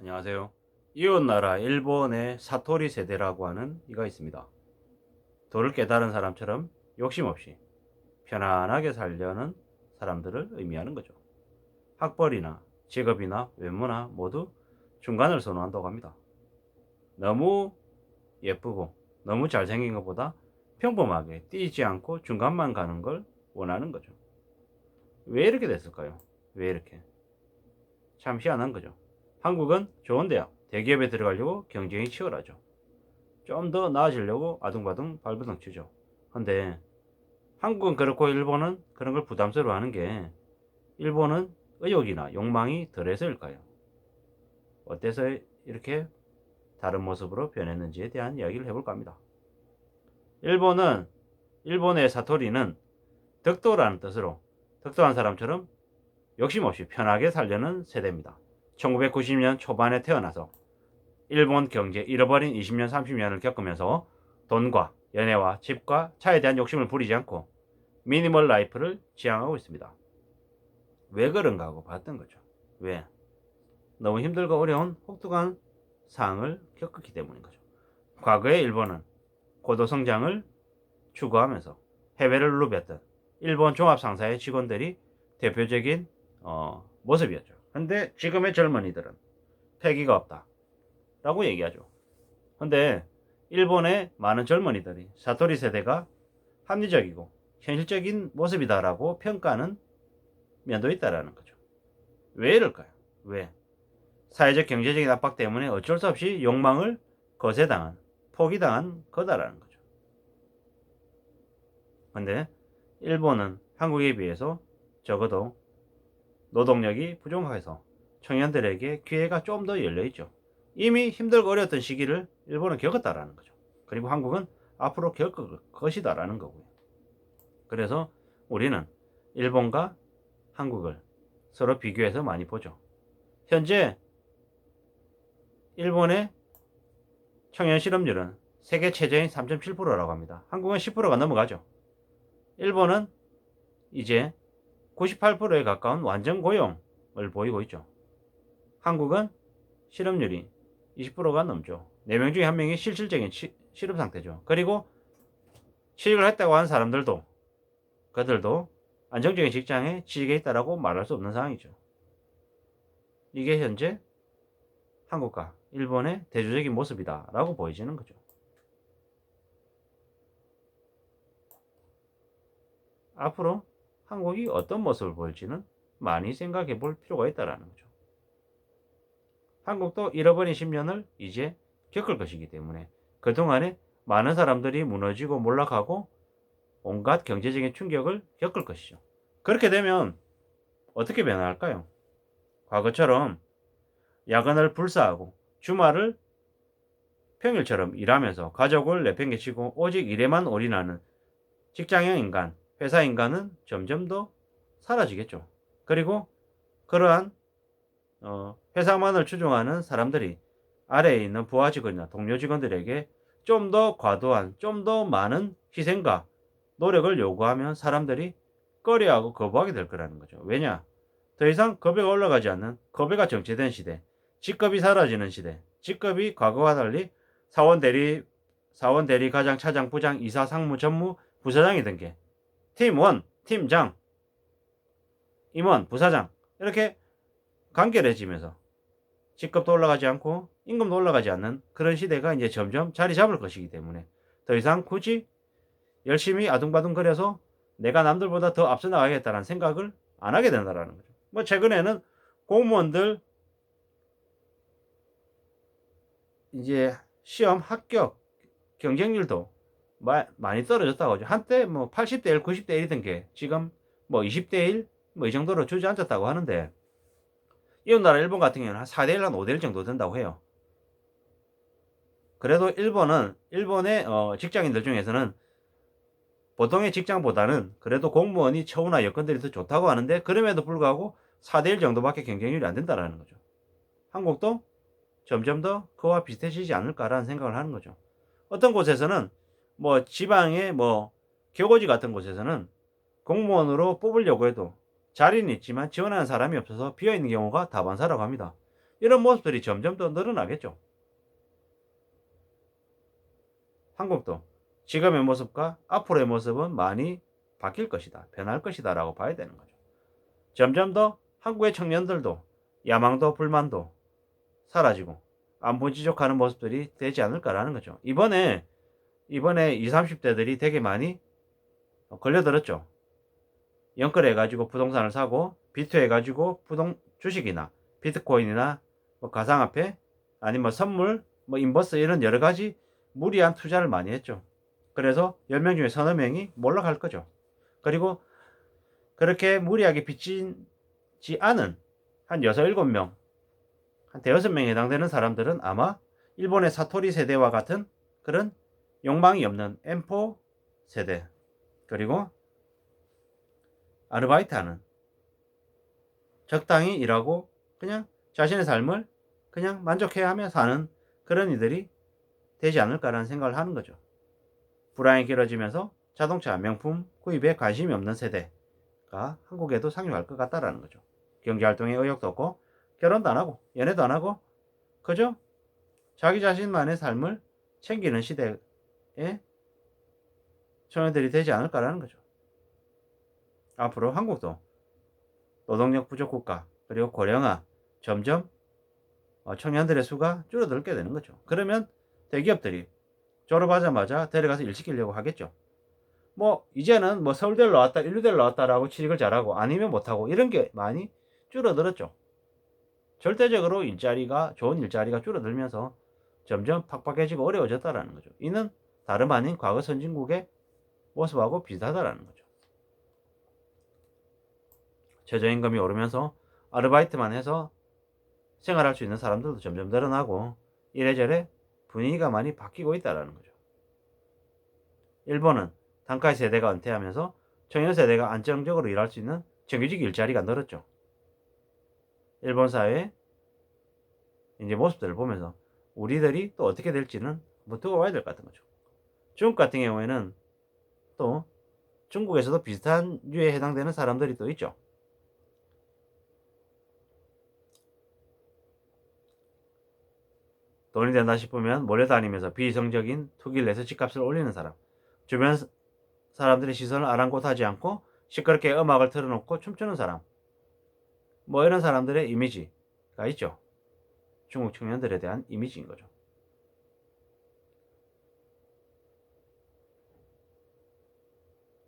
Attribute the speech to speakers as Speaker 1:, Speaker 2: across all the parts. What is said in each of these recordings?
Speaker 1: 안녕하세요. 이웃나라 일본의 사토리 세대라고 하는 이가 있습니다. 도를 깨달은 사람처럼 욕심 없이 편안하게 살려는 사람들을 의미하는 거죠. 학벌이나 직업이나 외모나 모두 중간을 선호한다고 합니다. 너무 예쁘고 너무 잘생긴 것보다 평범하게 띄지 않고 중간만 가는 걸 원하는 거죠. 왜 이렇게 됐을까요? 왜 이렇게? 참 희한한 거죠. 한국은 좋은 대학, 대기업에 들어가려고 경쟁이 치열하죠. 좀 더 나아지려고 아둥바둥 발버둥 치죠. 근데 한국은 그렇고 일본은 그런 걸 부담스러워하는 게 일본은 의욕이나 욕망이 덜해서일까요? 어때서 이렇게 다른 모습으로 변했는지에 대한 이야기를 해볼까 합니다. 일본의 사토리는 덕도라는 뜻으로 덕도한 사람처럼 욕심 없이 편하게 살려는 세대입니다. 1990년 초반에 태어나서 일본 경제 잃어버린 20년 30년을 겪으면서 돈과 연애와 집과 차에 대한 욕심을 부리지 않고 미니멀 라이프를 지향하고 있습니다. 왜 그런가 하고 봤던 거죠. 왜? 너무 힘들고 어려운 혹독한 상황을 겪었기 때문인 거죠. 과거의 일본은 고도 성장을 추구하면서 해외를 누볐던 일본 종합상사의 직원들이 대표적인 모습이었죠. 근데 지금의 젊은이들은 패기가 없다 라고 얘기하죠. 근데 일본의 많은 젊은이들이 사토리 세대가 합리적이고 현실적인 모습이다라고 평가하는 면도 있다라는 거죠. 왜 이럴까요? 왜? 사회적 경제적인 압박 때문에 어쩔 수 없이 욕망을 거세당한, 포기당한 거다라는 거죠. 근데 일본은 한국에 비해서 적어도 노동력이 부족해서 청년들에게 기회가 좀 더 열려 있죠. 이미 힘들고 어려웠던 시기를 일본은 겪었다라는 거죠. 그리고 한국은 앞으로 겪을 것이다라는 거고요. 그래서 우리는 일본과 한국을 서로 비교해서 많이 보죠. 현재 일본의 청년 실업률은 세계 최저인 3.7%라고 합니다. 한국은 10%가 넘어가죠. 일본은 이제 98%에 가까운 완전 고용을 보이고 있죠. 한국은 실업률이 20%가 넘죠. 4명 중에 1명이 실질적인 실업 상태죠. 그리고 취직을 했다고 하는 사람들도 그들도 안정적인 직장에 취직해 있다라고 말할 수 없는 상황이죠. 이게 현재 한국과 일본의 대조적인 모습이다라고 보여지는 거죠. 앞으로 한국이 어떤 모습을 보일지는 많이 생각해 볼 필요가 있다는 거죠. 한국도 잃어버린 10년을 이제 겪을 것이기 때문에 그동안에 많은 사람들이 무너지고 몰락하고 온갖 경제적인 충격을 겪을 것이죠. 그렇게 되면 어떻게 변화할까요? 과거처럼 야근을 불사하고 주말을 평일처럼 일하면서 가족을 내팽개치고 오직 일에만 올인하는 직장형 인간, 회사 인간은 점점 더 사라지겠죠. 그리고 그러한 회사만을 추종하는 사람들이 아래에 있는 부하 직원이나 동료 직원들에게 좀 더 과도한, 좀 더 많은 희생과 노력을 요구하면 사람들이 꺼려하고 거부하게 될 거라는 거죠. 왜냐? 더 이상 급여가 올라가지 않는 급여가 정체된 시대, 직급이 사라지는 시대, 직급이 과거와 달리 사원 대리, 사원 대리, 과장, 차장, 부장, 이사, 상무, 전무, 부사장이 된 게 팀원, 팀장, 임원, 부사장 이렇게 간결해지면서 직급도 올라가지 않고 임금도 올라가지 않는 그런 시대가 이제 점점 자리 잡을 것이기 때문에 더 이상 굳이 열심히 아둥바둥거려서 내가 남들보다 더 앞서 나가겠다는 생각을 안 하게 된다라는 거죠. 뭐 최근에는 공무원들 이제 시험 합격 경쟁률도 많이 떨어졌다고 하죠. 한때 뭐 80대 1, 90대 1이던 게 지금 뭐 20대 1, 뭐 이 정도로 주저앉았다고 하는데 이웃나라 일본 같은 경우는 한 4대 1, 한 5대 1 정도 된다고 해요. 그래도 일본의 직장인들 중에서는 보통의 직장보다는 그래도 공무원이 처우나 여건들이 더 좋다고 하는데 그럼에도 불구하고 4대 1 정도밖에 경쟁률이 안 된다라는 거죠. 한국도 점점 더 그와 비슷해지지 않을까라는 생각을 하는 거죠. 어떤 곳에서는 뭐 지방의 뭐 교고지 같은 곳에서는 공무원으로 뽑으려고 해도 자리는 있지만 지원하는 사람이 없어서 비어있는 경우가 다반사라고 합니다. 이런 모습들이 점점 더 늘어나겠죠. 한국도 지금의 모습과 앞으로의 모습은 많이 바뀔 것이다. 변할 것이다 라고 봐야 되는 거죠. 점점 더 한국의 청년들도 야망도 불만도 사라지고 안분지족하는 모습들이 되지 않을까라는 거죠. 이번에 20, 30대들이 되게 많이 걸려들었죠. 연끌해가지고 부동산을 사고 비투해가지고 주식이나 비트코인이나 뭐 가상화폐 아니면 뭐 선물 뭐 인버스 이런 여러 가지 무리한 투자를 많이 했죠. 그래서 10명 중에 서너 명이 몰락할 거죠. 그리고 그렇게 무리하게 빚지지 않은 한 6, 7명, 한 대여섯 명에 해당되는 사람들은 아마 일본의 사토리 세대와 같은 그런 욕망이 없는 M4 세대, 그리고 아르바이트하는 적당히 일하고 그냥 자신의 삶을 그냥 만족해야 하며 사는 그런 이들이 되지 않을까라는 생각을 하는 거죠. 불황이 길어지면서 자동차 명품 구입에 관심이 없는 세대가 한국에도 상륙할 것 같다라는 거죠. 경제활동에 의욕도 없고 결혼도 안 하고 연애도 안 하고 그저 자기 자신만의 삶을 챙기는 시대에 청년들이 되지 않을까라는 거죠. 앞으로 한국도 노동력 부족 국가 그리고 고령화 점점 청년들의 수가 줄어들게 되는 거죠. 그러면 대기업들이 졸업하자마자 데려가서 일 시키려고 하겠죠. 뭐 이제는 뭐 서울대를 나왔다 인류대를 나왔다라고 취직을 잘하고 아니면 못하고 이런 게 많이 줄어들었죠. 절대적으로 일자리가 좋은 일자리가 줄어들면서 점점 팍팍해지고 어려워졌다라는 거죠. 이는 다름 아닌 과거 선진국의 모습하고 비슷하다라는 거죠. 최저임금이 오르면서 아르바이트만 해서 생활할 수 있는 사람들도 점점 늘어나고 이래저래 분위기가 많이 바뀌고 있다라는 거죠. 일본은 단칼 세대가 은퇴하면서 청년 세대가 안정적으로 일할 수 있는 정규직 일자리가 늘었죠. 일본 사회의 이제 모습들을 보면서 우리들이 또 어떻게 될지는 한번 두고 봐야 될 것 같은 거죠. 중국 같은 경우에는 또 중국에서도 비슷한 류에 해당되는 사람들이 또 있죠. 돈이 된다 싶으면 몰려다니면서 비이성적인 투기를 내서 집값을 올리는 사람, 주변 사람들의 시선을 아랑곳하지 않고 시끄럽게 음악을 틀어놓고 춤추는 사람, 뭐 이런 사람들의 이미지가 있죠. 중국 청년들에 대한 이미지인 거죠.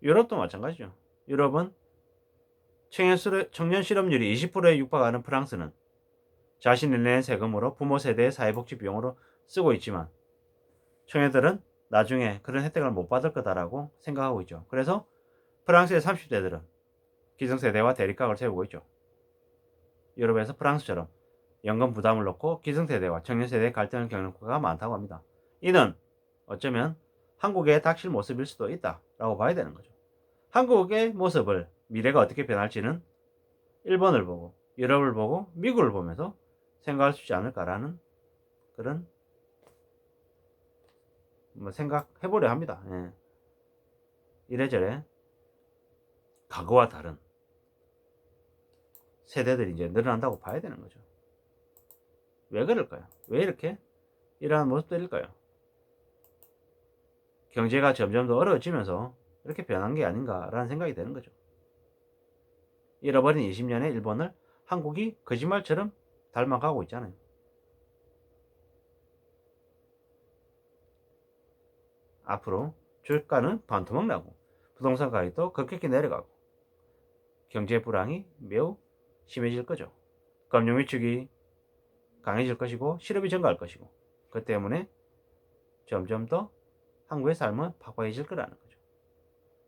Speaker 1: 유럽도 마찬가지죠. 유럽은 청년 실업률이 20%에 육박하는 프랑스는 자신이 낸 세금으로 부모 세대의 사회복지 비용으로 쓰고 있지만 청년들은 나중에 그런 혜택을 못 받을 거다라고 생각하고 있죠. 그래서 프랑스의 30대들은 기성세대와 대립각을 세우고 있죠. 유럽에서 프랑스처럼 연금 부담을 놓고 기성세대와 청년세대의 갈등을 겪는 국가가 많다고 합니다. 이는 어쩌면 한국의 닥칠 모습일 수도 있다라고 봐야 되는 거죠. 한국의 모습을 미래가 어떻게 변할지는 일본을 보고 유럽을 보고 미국을 보면서 생각할 수 있지 않을까라는 그런 생각해보려 합니다. 예. 이래저래 과거와 다른 세대들이 이제 늘어난다고 봐야 되는 거죠. 왜 그럴까요? 왜 이렇게 이러한 모습들일까요? 경제가 점점 더 어려워지면서 이렇게 변한 게 아닌가라는 생각이 되는 거죠. 잃어버린 20년의 일본을 한국이 거짓말처럼 닮아가고 있잖아요. 앞으로 주가는 반토막 나고 부동산 가격도 급격히 내려가고 경제 불황이 매우 심해질 거죠. 금융 위축이 강해질 것이고 실업이 증가할 것이고 그 때문에 점점 더 한국의 삶은 팍팍해질 거라는 거죠.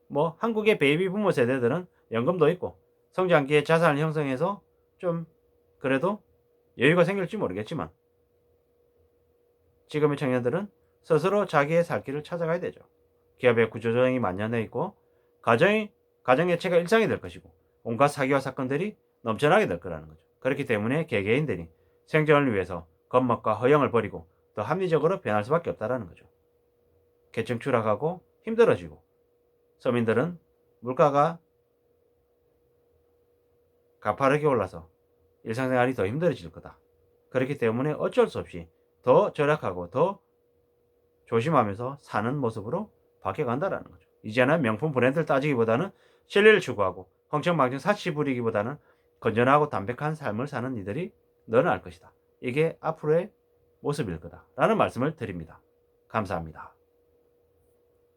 Speaker 1: 뭐 한국의 베이비 부모 세대들은 연금도 있고 성장기에 자산을 형성해서 좀 그래도 여유가 생길지 모르겠지만 지금의 청년들은 스스로 자기의 살 길을 찾아가야 되죠. 기업의 구조조정이 만연해 있고 가정예체가 일상이 될 것이고 온갖 사기와 사건들이 넘쳐나게 될 거라는 거죠. 그렇기 때문에 개개인들이 생존을 위해서 겁먹과 허영을 버리고 더 합리적으로 변할 수밖에 없다는 거죠. 계층 추락하고 힘들어지고 서민들은 물가가 가파르게 올라서 일상생활이 더 힘들어질 거다. 그렇기 때문에 어쩔 수 없이 더 절약하고 더 조심하면서 사는 모습으로 바뀌어간다라는 거죠. 이제는 명품 브랜드를 따지기보다는 신뢰를 추구하고 흥청망청 사치 부리기보다는 건전하고 담백한 삶을 사는 이들이 늘어날 것이다. 이게 앞으로의 모습일 거다라는 말씀을 드립니다. 감사합니다.